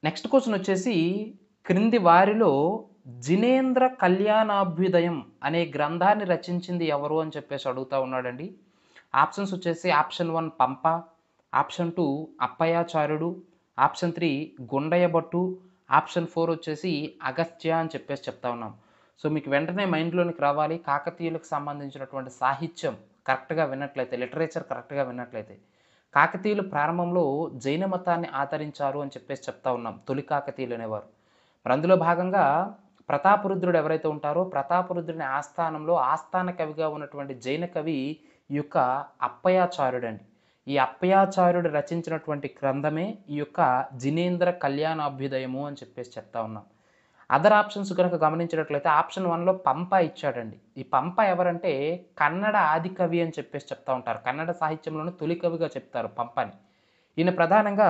Next question వచ్చేసి క్రింది వారిలో జినేంద్ర కళ్యాణాభ్యుదయం అనే గ్రంథాన్ని రచించింది ఎవరు అని చెప్పేసి అడుగుతా ఉన్నాడండి. ఆప్షన్స్ వచ్చేసి option 1 Pampa, option 2 Appayacharyudu, option 3 Gundayya Bhattu, option 4 వచ్చేసి అగస్త్య అని చెప్పేసి చెప్తా ఉన్నాం. సో మీకు వెంటనే మైండ్‌లోనికి రావాలి కాకతీయులకు సంబంధించినటువంటి సాహిత్యం కరెక్ట్‌గా విన్నట్లయితే, లిటరేచర్ కరెక్ట్‌గా విన్నట్లయితే. కాకతీయులు ప్రారంభంలో జైన మతాన్ని ఆచరించారు అని చెప్పేసి చెప్తా ఉన్నాం. తొలి కాకతీయులు అనేవారు. మరి అందులో భాగంగా ప్రతాపరుద్రుడు ఎవరైతే ఉంటారో ప్రతాపరుద్రుని ఆస్థానంలో ఆస్థాన కవిగా ఉన్నటువంటి జైన కవి ఈ యొక్క అప్పయాచార్యుడండి. ఈ అప్పయాచార్యుడు రచించినటువంటి గ్రంథమే ఈ యొక్క జినేంద్ర కళ్యాణాభ్యుదయము అని చెప్పేసి చెప్తా ఉన్నాం. అదర్ ఆప్షన్స్ గనక గమనించినట్లయితే ఆప్షన్ 1లో పంప ఇచ్చాడండి. ఈ పంప ఎవరంటే కన్నడ ఆది కవి అని చెప్పేసి చెప్తా ఉంటారు. కన్నడ సాహిత్యంలోనే తొలి కవిగా చెప్తారు పంపని. ఈయన ప్రధానంగా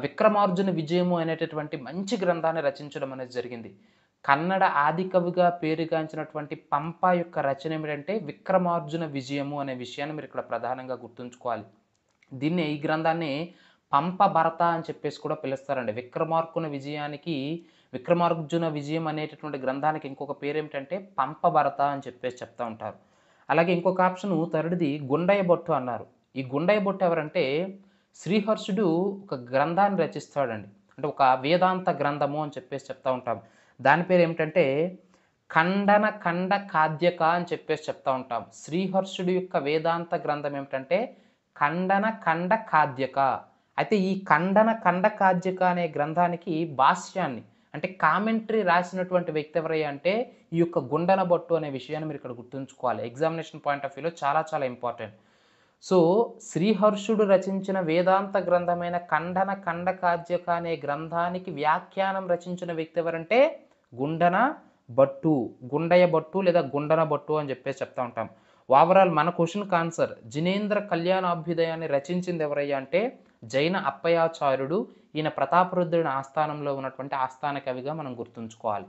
విక్రమార్జున విజయము అనేటటువంటి మంచి గ్రంథాన్ని రచించడం అనేది జరిగింది. కన్నడ ఆది కవిగా పేరుగాంచినటువంటి పంప యొక్క రచన ఏమిటంటే విక్రమార్జున విజయము అనే విషయాన్ని మీరు ఇక్కడ ప్రధానంగా గుర్తుంచుకోవాలి. ఈ గ్రంథాన్ని పంప భరత అని చెప్పేసి కూడా పిలుస్తారండి. విక్రమార్జున విజయం అనేటటువంటి గ్రంథానికి ఇంకొక పేరేమిటంటే పంప భరత అని చెప్పేసి చెప్తా ఉంటారు. అలాగే ఇంకొక ఆప్షను థర్డ్‌ది గుండయ్య భట్టు అన్నారు. ఈ గుండయ్య భట్టు ఎవరంటే శ్రీహర్షుడు ఒక గ్రంథాన్ని రచిస్తాడండి. అంటే ఒక వేదాంత గ్రంథము అని చెప్పేసి చెప్తా ఉంటాం. దాని పేరేమిటంటే ఖండ కాద్యక అని చెప్పేసి చెప్తా ఉంటాం. శ్రీహర్షుడి యొక్క వేదాంత గ్రంథం ఏమిటంటే ఖండ కాద్యక. అయితే ఈ ఖండ కాద్యక అనే గ్రంథానికి భాష్యాన్ని అంటే కామెంటరీ రాసినటువంటి వ్యక్తి ఎవరయ్యా అంటే ఈ యొక్క గుండన భట్టు అనే విషయాన్ని మీరు ఇక్కడ గుర్తుంచుకోవాలి. ఎగ్జామినేషన్ పాయింట్ ఆఫ్ వ్యూలో చాలా చాలా ఇంపార్టెంట్. సో శ్రీహర్షుడు రచించిన వేదాంత గ్రంథమైన ఖండ కాద్యక అనే గ్రంథానికి వ్యాఖ్యానం రచించిన వ్యక్తి ఎవరంటే గుండన భట్టు, గుండయ్య భట్టు లేదా గుండన భట్టు అని చెప్పేసి చెప్తా ఉంటాం. ఓవరాల్ మన క్వశ్చన్‌కి ఆన్సర్ జినేంద్ర కళ్యాణాభ్యుదయాన్ని రచించింది ఎవరయ్యా అంటే జైన అప్పయాచార్యుడు. ఈయన ప్రతాపరుద్రుని ఆస్థానంలో ఉన్నటువంటి ఆస్థాన కవిగా మనం గుర్తుంచుకోవాలి.